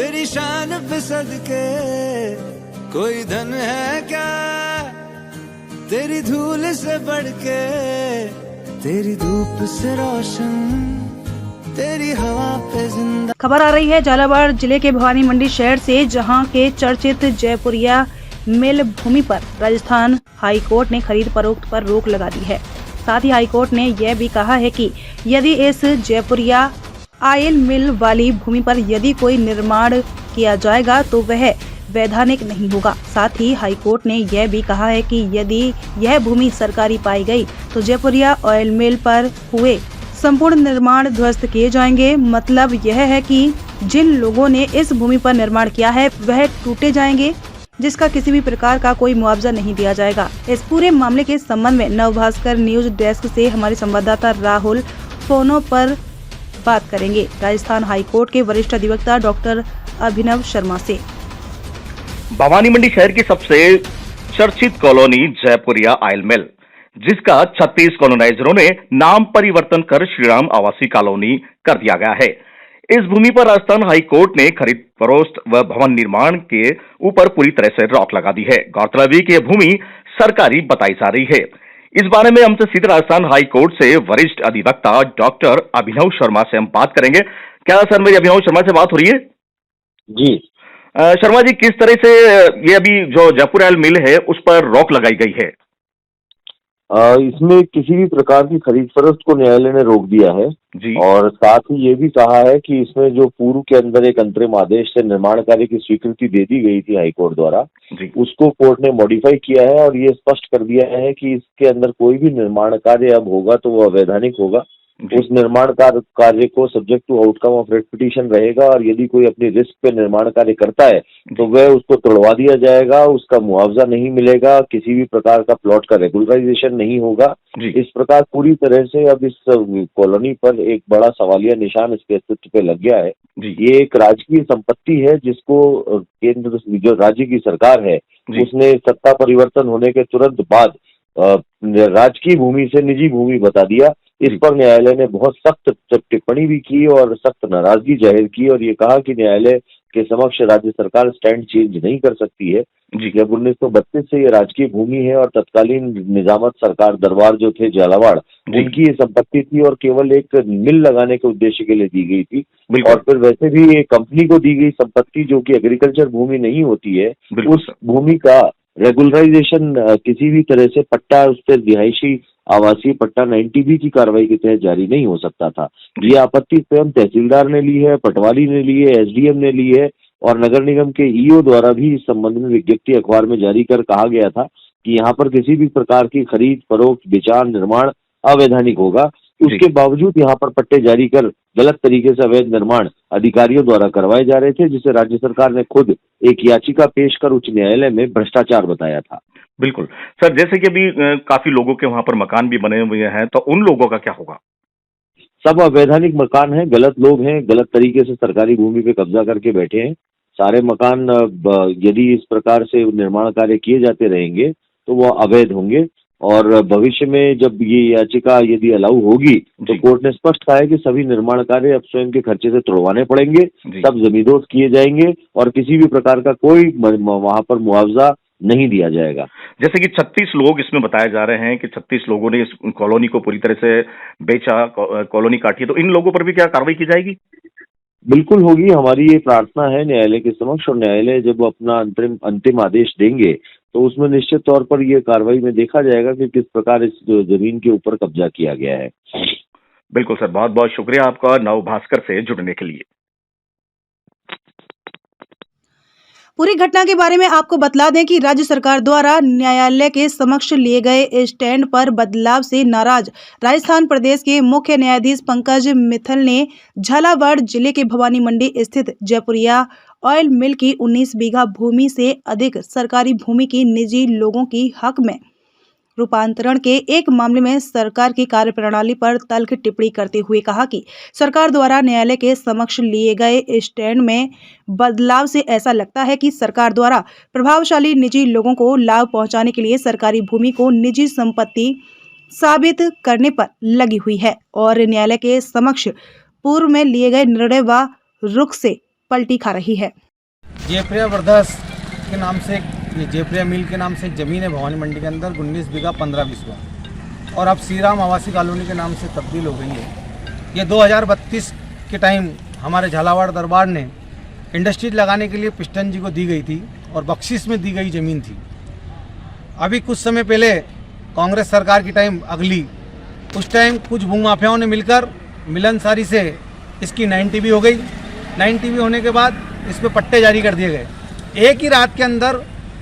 तेरी शान पे सदके कोई धन है क्या, तेरी धूल से बढ़ के, तेरी धूप से रोशन, तेरी हवा पे जिंदा। खबर आ रही है झालावाड़ जिले के भवानी मंडी शहर से, जहां के चर्चित जयपुरिया मिल भूमि पर राजस्थान हाई कोर्ट ने खरीद फरोख्त पर रोक लगा दी है। साथ ही हाई कोर्ट ने यह भी कहा है कि यदि इस जयपुरिया ऑयल मिल वाली भूमि पर यदि कोई निर्माण किया जाएगा तो वह वैधानिक नहीं होगा। साथ ही हाई कोर्ट ने यह भी कहा है कि यदि यह भूमि सरकारी पाई गई तो जयपुरिया ऑयल मिल पर हुए संपूर्ण निर्माण ध्वस्त किए जाएंगे। मतलब यह है कि जिन लोगों ने इस भूमि पर निर्माण किया है वह टूटे जाएंगे, जिसका किसी भी प्रकार का कोई मुआवजा नहीं दिया जाएगा। इस पूरे मामले के संबंध में नवभास्कर न्यूज डेस्क से हमारे संवाददाता राहुल फोनों पर बात करेंगे राजस्थान हाई कोर्ट के वरिष्ठ अधिवक्ता डॉक्टर अभिनव शर्मा से। भवानी मंडी शहर की सबसे चर्चित कॉलोनी जयपुरिया ऑयल मिल, जिसका 36 कॉलोनाइजरों ने नाम परिवर्तन कर श्रीराम आवासीय कॉलोनी कर दिया गया है। इस भूमि पर राजस्थान हाई कोर्ट ने खरीद फरोख्त व भवन निर्माण के ऊपर पूरी तरह से रोक लगा दी है। गौरतलब है कि यह भूमि सरकारी बताई जा रही है। इस बारे में हमसे सीधे राजस्थान हाई कोर्ट से वरिष्ठ अधिवक्ता डॉक्टर अभिनव शर्मा से हम बात करेंगे। क्या सर मेरी अभिनव शर्मा से बात हो रही है? जी शर्मा जी, किस तरह से ये अभी जो जयपुर ऑयल मिल है उस पर रोक लगाई गई है? इसमें किसी भी प्रकार की खरीद फरोख्त को न्यायालय ने रोक दिया है जी। और साथ ही ये भी कहा है कि इसमें जो पूर्व के अंदर एक अंतरिम आदेश से निर्माण कार्य की स्वीकृति दे दी गई थी हाईकोर्ट द्वारा, उसको कोर्ट ने मॉडिफाई किया है और ये स्पष्ट कर दिया है कि इसके अंदर कोई भी निर्माण कार्य अब होगा तो वो अवैधानिक होगा। उस निर्माण कार्य को subject to outcome of writ petition रहेगा और यदि कोई अपनी रिस्क पे निर्माण कार्य करता है तो वह उसको तोड़वा दिया जाएगा, उसका मुआवजा नहीं मिलेगा, किसी भी प्रकार का प्लॉट का रेगुलराइजेशन नहीं होगा। इस प्रकार पूरी तरह से अब इस कॉलोनी पर एक बड़ा सवालिया निशान इसके अस्तित्व पे लग गया है। ये एक राजकीय संपत्ति है जिसको केंद्र जो राज्य की सरकार है उसने सत्ता परिवर्तन होने के तुरंत बाद राजकीय भूमि से निजी भूमि बता दिया। इस पर न्यायालय ने बहुत सख्त टिप्पणी भी की और सख्त नाराजगी जाहिर की और ये कहा कि न्यायालय के समक्ष राज्य सरकार स्टैंड चेंज नहीं कर सकती है। जब 1932 से ये राजकीय भूमि है और तत्कालीन निजामत सरकार दरबार जो थे झालावाड़, उनकी ये संपत्ति थी और केवल एक मिल लगाने के उद्देश्य के लिए दी गई थी। और फिर वैसे भी ये कंपनी को दी गई संपत्ति जो कि एग्रीकल्चर भूमि नहीं होती है, उस भूमि का रेगुलराइजेशन किसी भी तरह से पट्टा, उस पर रिहायशी आवासीय पट्टा 90B की कार्रवाई के तहत जारी नहीं हो सकता था। ये आपत्ति स्वयं तहसीलदार ने ली है, पटवारी ने ली है, एसडीएम ने ली है और नगर निगम के ईओ द्वारा भी इस संबंध में विज्ञप्ति अखबार में जारी कर कहा गया था कि यहाँ पर किसी भी प्रकार की खरीद फरोख्त विचार निर्माण अवैधानिक होगा। उसके बावजूद यहाँ पर पट्टे जारी कर गलत तरीके से अवैध निर्माण अधिकारियों द्वारा करवाए जा रहे थे, जिसे राज्य सरकार ने खुद एक याचिका पेश कर उच्च न्यायालय में भ्रष्टाचार बताया था। बिल्कुल सर, जैसे कि अभी काफी लोगों के वहां पर मकान भी बने हुए हैं, तो उन लोगों का क्या होगा? सब अवैधानिक मकान हैं, गलत लोग हैं, गलत तरीके से सरकारी भूमि पे कब्जा करके बैठे हैं। सारे मकान यदि इस प्रकार से निर्माण कार्य किए जाते रहेंगे तो वो अवैध होंगे और भविष्य में जब ये याचिका यदि अलाउ होगी तो कोर्ट ने स्पष्ट कहा है कि सभी निर्माण कार्य अब स्वयं के खर्चे से तोड़वाने पड़ेंगे, सब जमींदोज किए जाएंगे और किसी भी प्रकार का कोई वहां पर मुआवजा नहीं दिया जाएगा। जैसे कि 36 लोग इसमें बताए जा रहे हैं कि 36 लोगों ने इस कॉलोनी को पूरी तरह से बेचा, कॉलोनी काटी, तो इन लोगों पर भी क्या कार्रवाई की जाएगी? बिल्कुल होगी, हमारी ये प्रार्थना है न्यायालय के समक्ष और न्यायालय जब अपना अंतिम आदेश देंगे तो उसमें निश्चित तौर पर ये कार्रवाई में देखा जाएगा कि किस प्रकार इस जमीन के ऊपर कब्जा किया गया है। बिल्कुल सर, बहुत बहुत शुक्रिया आपका नवभास्कर से जुड़ने के लिए। पूरी घटना के बारे में आपको बतला दें कि राज्य सरकार द्वारा न्यायालय के समक्ष लिए गए स्टैंड पर बदलाव से नाराज राजस्थान प्रदेश के मुख्य न्यायाधीश पंकज मित्तल ने झालावाड़ जिले के भवानी मंडी स्थित जयपुरिया ऑयल मिल की 19 बीघा भूमि से अधिक सरकारी भूमि की निजी लोगों की हक में रूपांतरण के एक मामले में सरकार की कार्यप्रणाली पर तल्ख टिप्पणी करते हुए कहा कि सरकार द्वारा न्यायालय के समक्ष लिए गए स्टैंड में बदलाव से ऐसा लगता है कि सरकार द्वारा प्रभावशाली निजी लोगों को लाभ पहुंचाने के लिए सरकारी भूमि को निजी संपत्ति साबित करने पर लगी हुई है और न्यायालय के समक्ष पूर्व में लिए गए निर्णय व रुख से पलटी खा रही है। जयप्रिया ब्रदर्स के नाम से ये जयप्रिया मिल के नाम से एक ज़मीन है भवानी मंडी के अंदर 19 बीघा 15 बिस्वा, और अब श्री राम आवासीय कॉलोनी के नाम से तब्दील हो गई है। ये 2032 के टाइम हमारे झालावाड़ दरबार ने इंडस्ट्रीज लगाने के लिए पिस्टन जी को दी गई थी और बख्शिश में दी गई ज़मीन थी। अभी कुछ समय पहले कांग्रेस सरकार की टाइम अगली, उस टाइम कुछ भूमाफियाओं ने मिलकर मिलनसारी से इसकी 9 TB हो गई। 9 TB होने के बाद इस पर पट्टे जारी कर दिए गए। एक ही रात के अंदर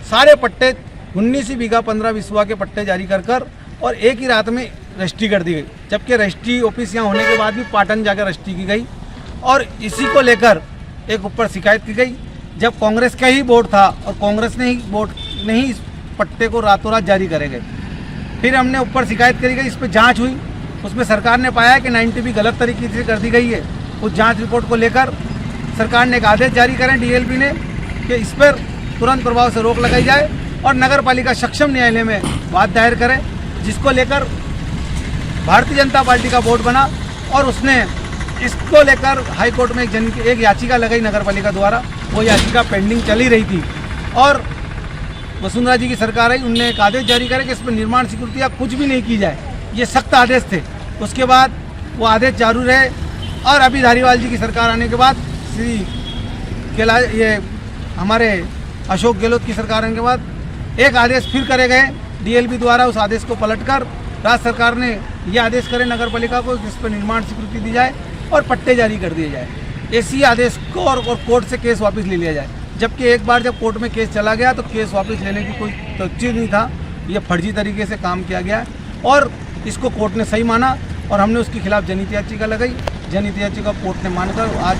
सारे पट्टे 19 बीघा 15 बिस्वा के पट्टे जारी कर और एक ही रात में रजिस्ट्री कर दी गई, जबकि रजिस्ट्री ऑफिस यहाँ होने के बाद भी पाटन जाकर रजिस्ट्री की गई। और इसी को लेकर एक ऊपर शिकायत की गई। जब कांग्रेस का ही बोर्ड था और कांग्रेस ने ही बोर्ड नहीं इस पट्टे को रातों रात जारी करेंगे, फिर हमने ऊपर शिकायत करी गई, इस पर जांच हुई। उसमें सरकार ने पाया कि 9 TB गलत तरीके से कर दी गई है। उस जांच रिपोर्ट को लेकर सरकार ने एक आदेश जारी करें DLP ने कि इस पर तुरंत प्रभाव से रोक लगाई जाए और नगर पालिका सक्षम न्यायालय में वाद दायर करे, जिसको लेकर भारतीय जनता पार्टी का बोर्ड बना और उसने इसको लेकर हाई कोर्ट में एक याचिका लगाई नगर पालिका द्वारा। वो याचिका पेंडिंग चली रही थी और वसुंधरा जी की सरकार आई, उनने एक आदेश जारी करा कि इस पर निर्माण स्वीकृति या कुछ भी नहीं की जाए। ये सख्त आदेश थे। उसके बाद वो आदेश जारी रहे और अभी धारीवाल जी की सरकार आने के बाद ये हमारे अशोक गहलोत की सरकार आने के बाद एक आदेश फिर करे गए DLP द्वारा। उस आदेश को पलटकर राज्य सरकार ने यह आदेश करे नगर पालिका को जिस पर निर्माण स्वीकृति दी जाए और पट्टे जारी कर दिए जाए। इसी आदेश को और कोर्ट से केस वापस ले लिया जाए, जबकि एक बार जब कोर्ट में केस चला गया तो केस वापस लेने की कोई तजदीद नहीं था। यह फर्जी तरीके से काम किया गया और इसको कोर्ट ने सही माना और हमने उसके खिलाफ जनहित याचिका लगाई। जनहित याचिका कोर्ट ने मानकर आज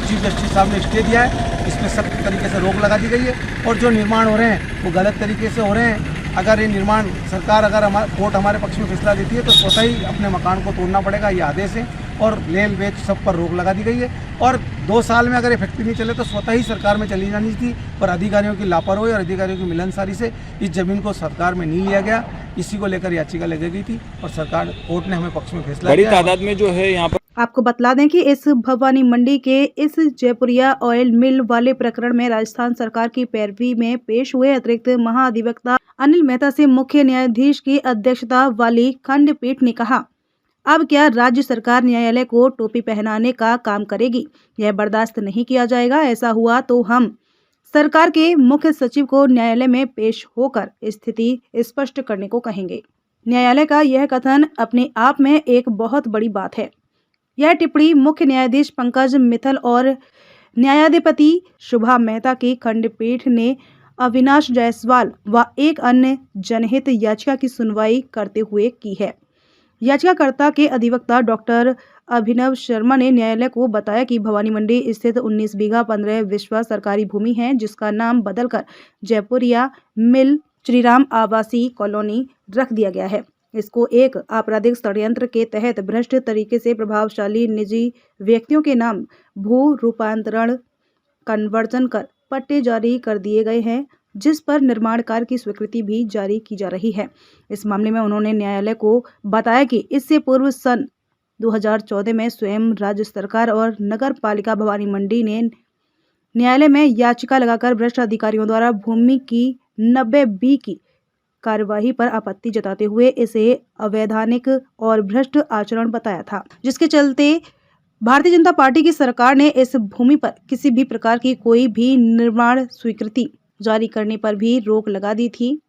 चीफ जस्टिस साहब ने स्टे दिया है। इसमें सख्त तरीके से रोक लगा दी गई है और जो निर्माण हो रहे हैं वो गलत तरीके से हो रहे हैं। अगर ये निर्माण सरकार कोर्ट हमारे पक्ष में फैसला देती है तो स्वतः ही अपने मकान को तोड़ना पड़ेगा, ये आदेश है। और लेल बेच सब पर रोक लगा दी गई है और 2 साल में अगर ये फैक्ट्री नहीं चले तो स्वतः ही सरकार में चली जानी थी, पर अधिकारियों की लापरवाही और अधिकारियों की मिलनसारी से इस जमीन को सरकार में नहीं लिया गया। इसी को लेकर याचिका लगाई गई थी और सरकार कोर्ट ने हमें पक्ष में फैसला बड़ी दिया। तादाद में जो है यहाँ पर आपको बतला दें कि इस भवानी मंडी के इस जयपुरिया ऑयल मिल वाले प्रकरण में राजस्थान सरकार की पैरवी में पेश हुए अतिरिक्त महाधिवक्ता अनिल मेहता से मुख्य न्यायाधीश की अध्यक्षता वाली खंडपीठ ने कहा, अब क्या राज्य सरकार न्यायालय को टोपी पहनाने का काम करेगी? यह बर्दाश्त नहीं किया जाएगा। ऐसा हुआ तो हम सरकार के मुख्य सचिव को न्यायालय में पेश होकर स्थिति स्पष्ट करने को कहेंगे। न्यायालय का यह कथन अपने आप में एक बहुत बड़ी बात है। यह टिप्पणी मुख्य न्यायाधीश पंकज मित्तल और न्यायाधिपति शुभा मेहता की खंडपीठ ने अविनाश जायसवाल व एक अन्य जनहित याचिका की सुनवाई करते हुए की है। याचिकाकर्ता के अधिवक्ता डॉक्टर अभिनव शर्मा ने न्यायालय को बताया कि भवानी मंडी स्थित 19 बीघा 15 बिस्वा सरकारी भूमि है, जिसका नाम बदलकर जयपुरिया मिल श्रीराम आवासीय कॉलोनी रख दिया गया है। इसको एक आपराधिक षड्यंत्र के तहत भ्रष्ट तरीके से प्रभावशाली निजी व्यक्तियों के नाम भू रूपांतरण कन्वर्जन कर पट्टे जारी कर दिए गए हैं, जिस पर निर्माण कार्य की स्वीकृति भी जारी की जा रही है। इस मामले में उन्होंने न्यायालय को बताया कि इससे पूर्व सन 2014 में स्वयं राज्य सरकार और नगर पालिका भवानी मंडी ने न्यायालय में याचिका लगाकर भ्रष्ट अधिकारियों द्वारा भूमि की 90B की कार्यवाही पर आपत्ति जताते हुए इसे अवैधानिक और भ्रष्ट आचरण बताया था, जिसके चलते भारतीय जनता पार्टी की सरकार ने इस भूमि पर किसी भी प्रकार की कोई भी निर्माण स्वीकृति जारी करने पर भी रोक लगा दी थी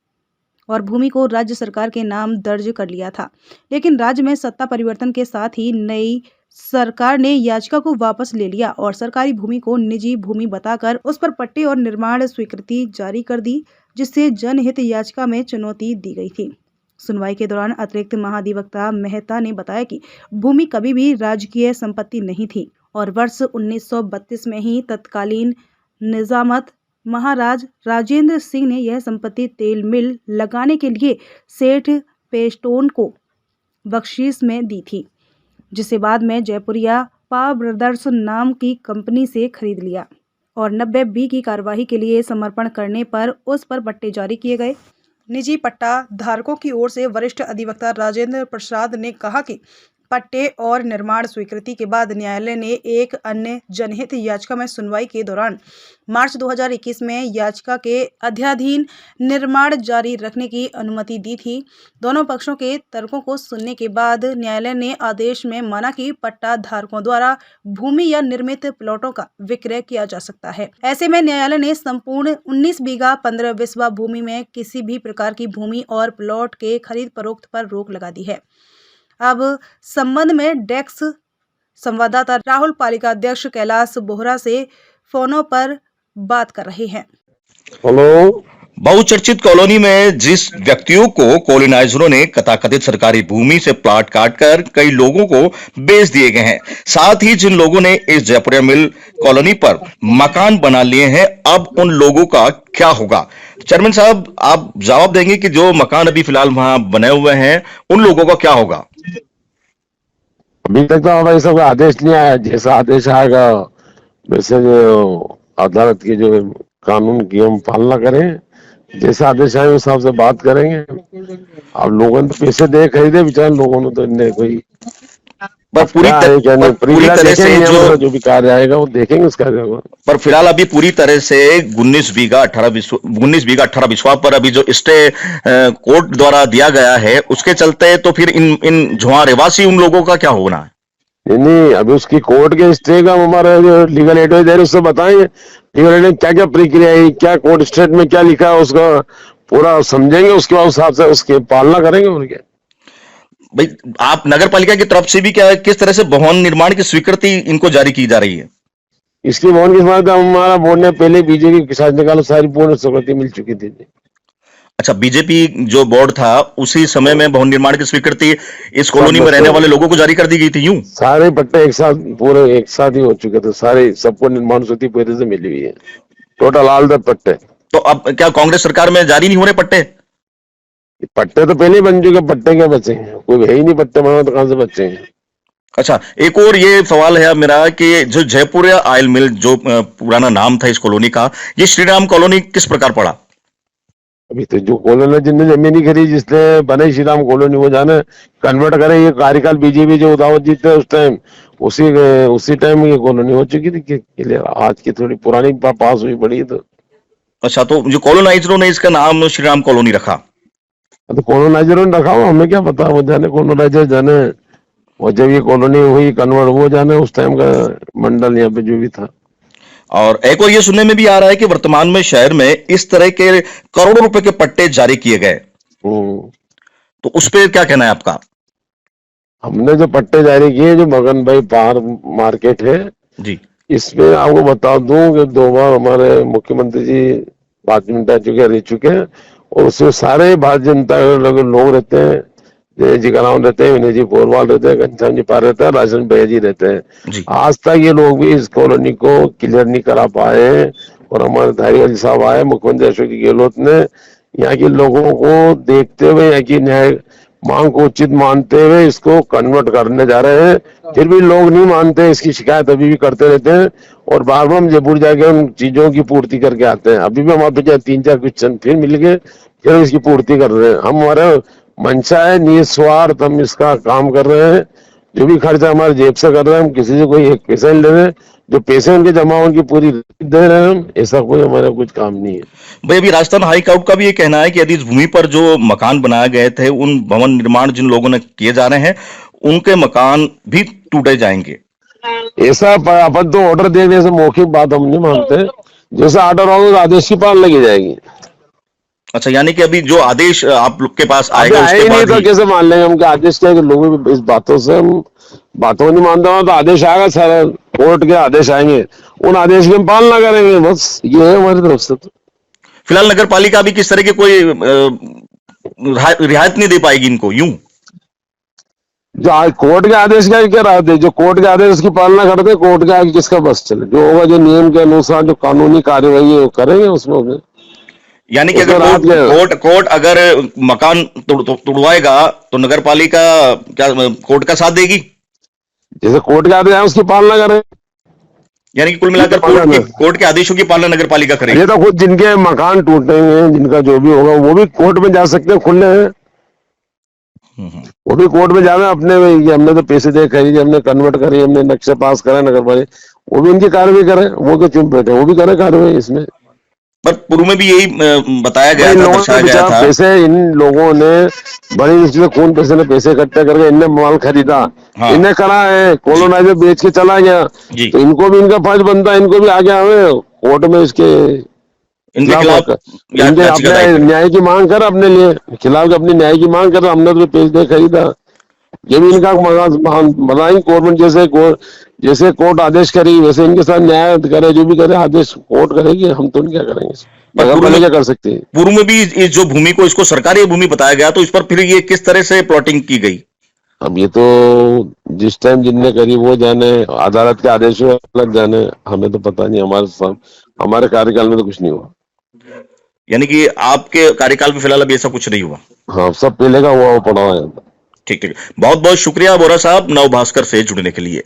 और भूमि को राज्य सरकार के नाम दर्ज कर लिया था। लेकिन राज्य में सत्ता परिवर्तन के साथ ही नई सरकार ने याचिका को वापस ले लिया और सरकारी भूमि को निजी भूमि बताकर उस पर पट्टे और निर्माण स्वीकृति जारी कर दी, जिससे जनहित याचिका में चुनौती दी गई थी। सुनवाई के दौरान अतिरिक्त महाधिवक्ता मेहता ने बताया कि भूमि कभी भी राजकीय संपत्ति नहीं थी और वर्ष 1932 में ही तत्कालीन निजामत महाराज राजेंद्र सिंह ने यह संपत्ति तेल मिल लगाने के लिए सेठ पेस्टोन को बख्शीश में दी थी, जिसे बाद में जयपुरिया पा ब्रदर्स नाम की कंपनी से खरीद लिया और 90B की कार्यवाही के लिए समर्पण करने पर उस पर पट्टे जारी किए गए। निजी पट्टा धारकों की ओर से वरिष्ठ अधिवक्ता राजेंद्र प्रसाद ने कहा कि पट्टे और निर्माण स्वीकृति के बाद न्यायालय ने एक अन्य जनहित याचिका में सुनवाई के दौरान मार्च 2021 में याचिका के अध्याधीन निर्माण जारी रखने की अनुमति दी थी। दोनों पक्षों के तर्कों को सुनने के बाद न्यायालय ने आदेश में माना कि पट्टा धारकों द्वारा भूमि या निर्मित प्लॉटों का विक्रय किया जा सकता है। ऐसे में न्यायालय ने संपूर्ण 19 बीघा 15 बिस्वा भूमि में किसी भी प्रकार की भूमि और प्लॉट के खरीद फरोख्त पर रोक लगा दी है। अब संबंध में डेस्क संवाददाता राहुल पालिका अध्यक्ष कैलाश बोहरा से फोनों पर बात कर रहे हैं। हेलो। बहुचर्चित कॉलोनी में जिस व्यक्तियों को कॉलोनाइजरों ने कथाकथित सरकारी भूमि से प्लाट काटकर कई लोगों को बेच दिए गए हैं, साथ ही जिन लोगों ने इस जयपुरिया मिल कॉलोनी पर मकान बना लिए हैं, अब उन लोगों का क्या होगा? चेयरमैन साहब, आप जवाब देंगे कि जो मकान अभी फिलहाल वहां बने हुए हैं, उन लोगों का क्या होगा? अभी तक तो हमारे सब आदेश नहीं आया। जैसा आदेश आएगा वैसे जो अदालत के जो कानून की हम पालना करें, जैसे आदेश आए उस हिसाब से बात करेंगे। अब लोगों ने तो पैसे दे खरीदे, बेचारे लोगों ने तो इन्हें कोई पर पूरी तरह से जो भी कार्य आएगा वो देखेंगे उसका। पर फिलहाल अभी पूरी तरह से 19 बीघा 18 बिस्वा पर अभी जो स्टे कोर्ट द्वारा दिया गया है, उसके चलते तो फिर इन झुआ रहवासी उन लोगों का क्या होना है? नहीं, अभी उसकी कोर्ट के स्टे का हमारा जो लीगल एडवाइजर है उससे बताएंगे लीगल एडवाइजर क्या क्या प्रक्रिया है, क्या कोर्ट स्टेट में क्या लिखा है, उसका पूरा समझेंगे। उसके बाद उस हिसाब से उसकी पालना करेंगे। और क्या भाई, आप नगर पालिका की तरफ से भी क्या किस तरह से भवन निर्माण की स्वीकृति इनको जारी की जा रही है? इसकी भवन की स्वीकृति हमारा बोर्ड ने पहले बीजेपी के साथ निकालो, सारी पूर्ण स्वीकृति मिल चुकी थी। अच्छा, बीजेपी जो बोर्ड था उसी समय में भवन निर्माण की स्वीकृति इस कॉलोनी में रहने वाले लोगों को जारी कर दी गई थी। यूं सारे पट्टे एक साथ पूरे एक साथ ही हो चुके थे, सारे सबको निर्माण स्वीकृति पहले से मिली हुई है, टोटल ऑल द पट्टे। तो अब क्या कांग्रेस सरकार में जारी नहीं हो रहे पट्टे? पट्टे तो पहले ही बन चुके, पट्टे क्या बचेंगे? कोई है ही नहीं पट्टे बना तो कहां से बचेंगे? अच्छा, एक और ये सवाल है मेरा कि जो जयपुरिया ऑयल मिल जो पुराना नाम था इस कॉलोनी का, ये श्रीराम कॉलोनी किस प्रकार पड़ा? अभी तो जो कॉलोनी जिनने जमीन ही खरीदी, जिसने बने श्रीराम कॉलोनी, वो जाने कन्वर्ट करे। ये कार्यकाल बीजेपी जो उदावत जीते उस टाइम उसी टाइम ये कॉलोनी हो चुकी थी। आज की थोड़ी पुरानी पास हुई पड़ी। तो अच्छा, तो जो कॉलोनाइजरों ने इसका नाम श्रीराम कॉलोनी रखा, तो कॉलोनाइजरों ने रखा हो, हमें क्या पता? वो जाने कॉलोनाइजर जाने, और जब ये कॉलोनी हुई कन्वर्ट, वो जाने उस टाइम का मंडल यहाँ पे जो भी था। और एक और ये सुनने में भी आ रहा है कि वर्तमान में शहर में इस तरह के करोड़ों रुपए के पट्टे जारी किए गए, तो उस पर क्या कहना है आपका? हमने जो पट्टे जारी किए, जो मगन भाई पार मार्केट है जी, इसमें आपको बता दूं कि 2 बार हमारे मुख्यमंत्री जी भारतीय जनता रह चुके हैं, और उसमें सारे भारतीय जनता के लोग रहते हैं। जय जी कराम रहते हैं, विनय जी पोरवाल रहते हैं, घनश्याम जी पार रहते हैं, राजन भैया जी रहते हैं। आज तक ये लोग भी इस कॉलोनी को क्लियर नहीं करा पाए। और हमारे धारीवाल साहब आए, मुख्यमंत्री अशोक गहलोत ने यहाँ के लोगों को देखते हुए, यहाँ की न्याय मांग को उचित मानते हुए इसको कन्वर्ट करने जा रहे हैं। फिर भी लोग नहीं मानते, इसकी शिकायत अभी भी करते रहते हैं, और बार बार हम जयपुर जाके उन चीजों की पूर्ति करके आते हैं। अभी भी हमारे पे 3-4 क्वेश्चन फिर मिल गए, फिर हम इसकी पूर्ति कर रहे हैं। हम हमारा मंशा है निस्वार्थ, हम इसका काम कर रहे हैं। जो भी खर्चा हमारे जेब से कर रहे हैं, हम किसी से कोई एक पैसा नहीं ले रहे हैं। जो पैसे उनके जमा उनकी पूरी दे रहे हैं हम, ऐसा कोई हमारा कुछ काम नहीं है। भाई, अभी राजस्थान हाई कोर्ट का भी ये कहना है कि यदि इस भूमि पर जो मकान बनाए गए थे, उन भवन निर्माण जिन लोगों ने किए जा रहे हैं, उनके मकान भी टूटे जाएंगे। ऐसा अपन तो ऑर्डर देने से मौखिक बात हम नहीं मानते। जैसा ऑर्डर होगा आदेश की पालना की जाएगी। अच्छा, यानी कि अभी जो आदेश आप लोग के पास आएगा उसके बाद तो कैसे मान लेंगे हम कि आदेश क्या है? लोग इस बातों से हम बातों नहीं मानते हो, तो आदेश आएगा, सारे कोर्ट के आदेश आएंगे, उन आदेश की हम पालना करेंगे। बस ये है हमारी तरफ से। तो फिलहाल नगर पालिका भी किस तरह के कोई रियायत नहीं दे पाएगी इनको? यूं जो कोर्ट के आदेश का क्या राहत है? जो कोर्ट के आदेश उसकी पालना करते हैं, कोर्ट के आगे किसका बस चले? जो होगा, जो नियम के अनुसार जो कानूनी कार्यवाही है वो करेंगे उसमें। यानी कि अगर कोर्ट अगर मकान तोड़वाएगा तो नगर पालिका क्या कोर्ट का साथ देगी? जैसे कोर्ट के आदेश है उसकी पालना करें। यानी कि कुल मिलाकर कोर्ट के आदेशों की पालना नगर पालिका करेगी। ये तो खुद जिनके मकान टूटेंगे, जिनका जो भी होगा, वो भी कोर्ट में जा सकते हैं, खुले हैं। वो भी कोर्ट में जावे अपने में, कि हमने तो पैसे दे खरीदे, हमने कन्वर्ट करी, हमने नक्शे पास करे नगर पालिका, वो भी उनकी कार्रवाई करे, वो तो चुप बैठे, वो भी करे कार्रवाई इसमें। पर पूर्व में भी यही बताया गया इन था, लोगों दर्शाया ने गया था। पैसे, इन लोगों ने बड़ी मुश्किल खून पैसे ने पैसे इकट्ठे करके इनने माल खरीदा, हाँ। इन्हें करा है, कॉलोनाइजर बेच के चला गया, जी। तो इनको भी इनका फर्ज बनता है, इनको भी आगे आवे कोर्ट में इसके इनके खिलाफ इनके अपने न्याय की मांग कर, अपने लिए खिलाफ अपनी न्याय की मांग कर, हमने तो पैसे खरीदा, ये भी इनका बनाई गवर्नमेंट, जैसे कोर्ट आदेश करेगी वैसे इनके साथ न्याय करे, जो भी करे आदेश कोर्ट करेगी, हम तो क्या करेंगे, नगर पालिका कर सकते हैं। पूर्व में भी इस जो भूमि को इसको सरकारी भूमि बताया गया, तो इस पर फिर ये किस तरह से प्लॉटिंग की गई? अब ये तो जिस टाइम जिनने करी वो जाने, अदालत के आदेश में अलग जाने, हमें तो पता नहीं, हमारे कार्यकाल में तो कुछ नहीं हुआ। यानी कि आपके कार्यकाल में फिलहाल अभी ऐसा कुछ नहीं हुआ? हाँ, सब पहले का हुआ वो पड़ा हुआ। ठीक ठीक, बहुत बहुत शुक्रिया बोरा साहब नव भास्कर से जुड़ने के लिए।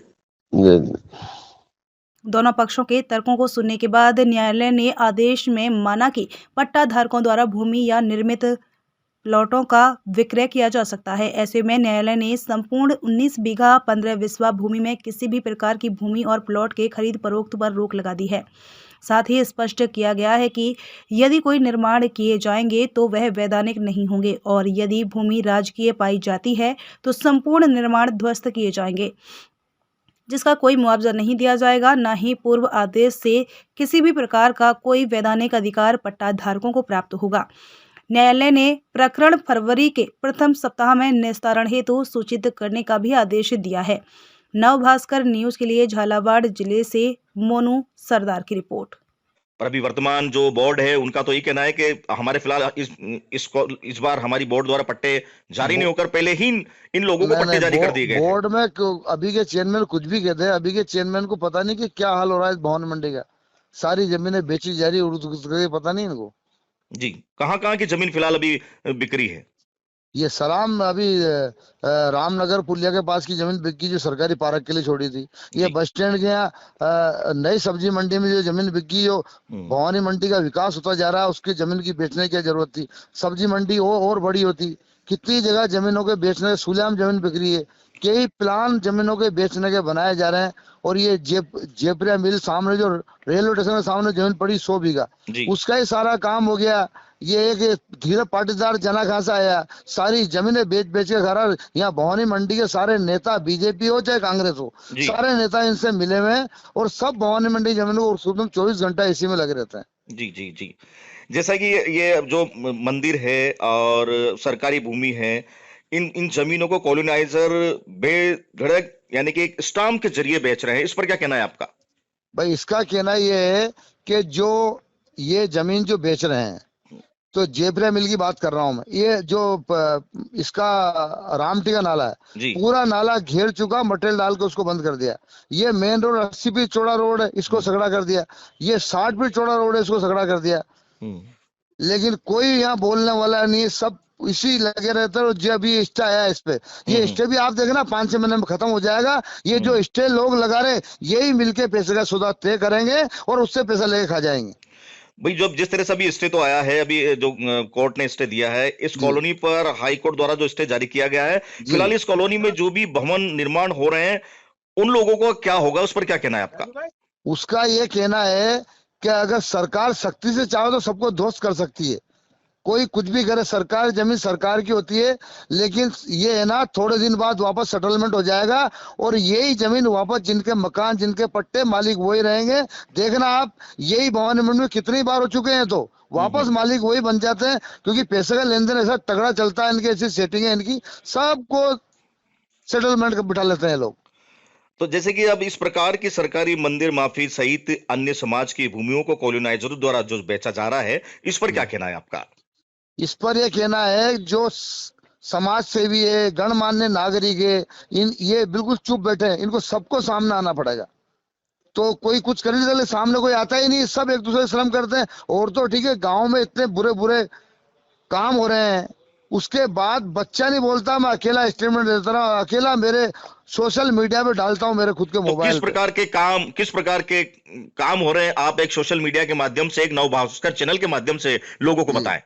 दोनों पक्षों के तर्कों को सुनने के बाद न्यायालय ने आदेश में माना कि पट्टा धारकों द्वारा भूमि या निर्मित प्लॉटों का विक्रय किया जा सकता है। ऐसे में न्यायालय ने संपूर्ण 19 बीघा 15 बिस्वा भूमि में किसी भी प्रकार की भूमि और प्लॉट के खरीद फरोख्त पर रोक लगा दी है। साथ ही स्पष्ट किया गया है कि यदि कोई निर्माण किए जाएंगे तो वह वैधानिक नहीं होंगे और यदि भूमि राजकीय पाई जाती है तो संपूर्ण निर्माण ध्वस्त किए जाएंगे, जिसका कोई मुआवजा नहीं दिया जाएगा, न ही पूर्व आदेश से किसी भी प्रकार का कोई वैधानिक अधिकार पट्टा धारकों को प्राप्त होगा। न्यायालय ने प्रकरण फरवरी के प्रथम सप्ताह में निस्तारण हेतु सूचित करने का भी आदेश दिया है। नव भास्कर न्यूज के लिए झालावाड़ जिले से मोनू सरदार की रिपोर्ट। पर अभी वर्तमान जो बोर्ड है उनका तो ये कहना है कि हमारे फिलहाल इस बार हमारी बोर्ड द्वारा पट्टे जारी नहीं होकर पहले ही इन लोगों को पट्टे जारी कर दिए गए। बोर्ड में अभी के चेयरमैन कुछ भी कहते हैं, अभी के चेयरमैन को पता नहीं कि क्या हाल हो रहा है भवन मंडी का, सारी जमीनें बेची जा रही, पता नहीं इनको। जी, कहाँ की जमीन फिलहाल अभी बिक्री है? ये सलाम अभी रामनगर पुलिया के पास की जमीन बिकी जो सरकारी पार्क के लिए छोड़ी थी। ये बस स्टैंड के यहाँ नई सब्जी मंडी में जो जमीन बिकी, जो भवानी मंडी का विकास होता जा रहा है, उसकी जमीन की बेचने की जरूरत थी। सब्जी मंडी और बड़ी होती, कितनी जगह जमीनों के बेचने, सुलाम जमीन बिक रही है, कई प्लान जमीनों के बेचने के बनाए जा रहे हैं। और ये जेपरिया मिल सामने जो रेलवे स्टेशन के सामने जमीन पड़ी 100 बीघा, उसका ही सारा काम हो गया। ये एक धीरे पाटीदार जना कहाँ से आया, सारी जमीनें बेच के घर, यहाँ भवानी मंडी के सारे नेता, बीजेपी हो चाहे कांग्रेस हो, सारे नेता इनसे मिले हुए हैं और सब भवानी मंडी जमीनों को 24 घंटा इसी में लगे रहते हैं। जी जी जी, जैसा कि ये जो मंदिर है और सरकारी भूमि है, इन जमीनों को कॉलोनाइजर बेधड़क यानी कि स्टाम्प के जरिए बेच रहे हैं, इस पर क्या कहना है आपका? भाई, इसका कहना ये है कि जो ये जमीन जो बेच रहे हैं, तो जेपरिया मिल की बात कर रहा हूं मैं, ये जो इसका रामटी का नाला है, पूरा नाला घेर चुका, मटेरियल डाल के उसको बंद कर दिया। ये मेन रोड 80 फीट चौड़ा रोड है, इसको सगड़ा कर दिया। ये 60 फीट चौड़ा रोड है, इसको सगड़ा कर दिया। लेकिन कोई यहाँ बोलने वाला नहीं, सब इसी लगे रहते हैं। जो अभी स्टे आया इस पे, ये स्टे भी आप देखना 5-6 महीने में खत्म हो जाएगा। ये जो स्टे लोग लगा रहे, यही मिलके पैसे का सौदा तय करेंगे और उससे पैसा लेके खा जाएंगे। भाई, जो जिस तरह से अभी स्टे तो आया है, अभी जो कोर्ट ने स्टे दिया है, इस कॉलोनी पर हाई कोर्ट द्वारा जो स्टे जारी किया गया है, फिलहाल इस कॉलोनी में जो भी भवन निर्माण हो रहे हैं, उन लोगों को क्या होगा, उस पर क्या कहना है आपका? उसका ये कहना है कि अगर सरकार सख्ती से चाहे तो सबको ध्वस्त कर सकती है, कोई कुछ भी करे, सरकार जमीन सरकार की होती है। लेकिन ये है ना, थोड़े दिन बाद वापस सेटलमेंट हो जाएगा और यही जमीन वापस, जिनके मकान, जिनके पट्टे, मालिक वही रहेंगे। देखना आप, यही भवानी मंडी में कितनी बार हो चुके हैं, तो वापस मालिक वही बन जाते हैं, क्योंकि पैसे का लेन देन ऐसा तगड़ा चलता है, इनकी ऐसी सेटिंग है इनकी, सबको सेटलमेंट बिठा लेते हैं लोग। तो जैसे कि अब इस प्रकार की सरकारी मंदिर माफी सहित अन्य समाज की भूमियों को कॉलोनाइजरों द्वारा जो बेचा जा रहा है, इस पर क्या कहना है आपका? इस पर यह कहना है, जो समाज सेवी है, गणमान्य नागरिक है, ये बिल्कुल चुप बैठे हैं, इनको सबको सामने आना पड़ेगा। तो कोई कुछ करने के लिए सामने कोई आता ही नहीं, सब एक दूसरे से शर्म करते हैं। और तो ठीक है, गांव में इतने बुरे काम हो रहे हैं, उसके बाद बच्चा नहीं बोलता, मैं अकेला स्टेटमेंट देता रहा, अकेला मेरे सोशल मीडिया पे डालता हूं, मेरे खुद के मोबाइल। किस प्रकार के काम हो रहे हैं, आप एक सोशल मीडिया के माध्यम से, एक नव भास्कर चैनल के माध्यम से लोगों को बताएं।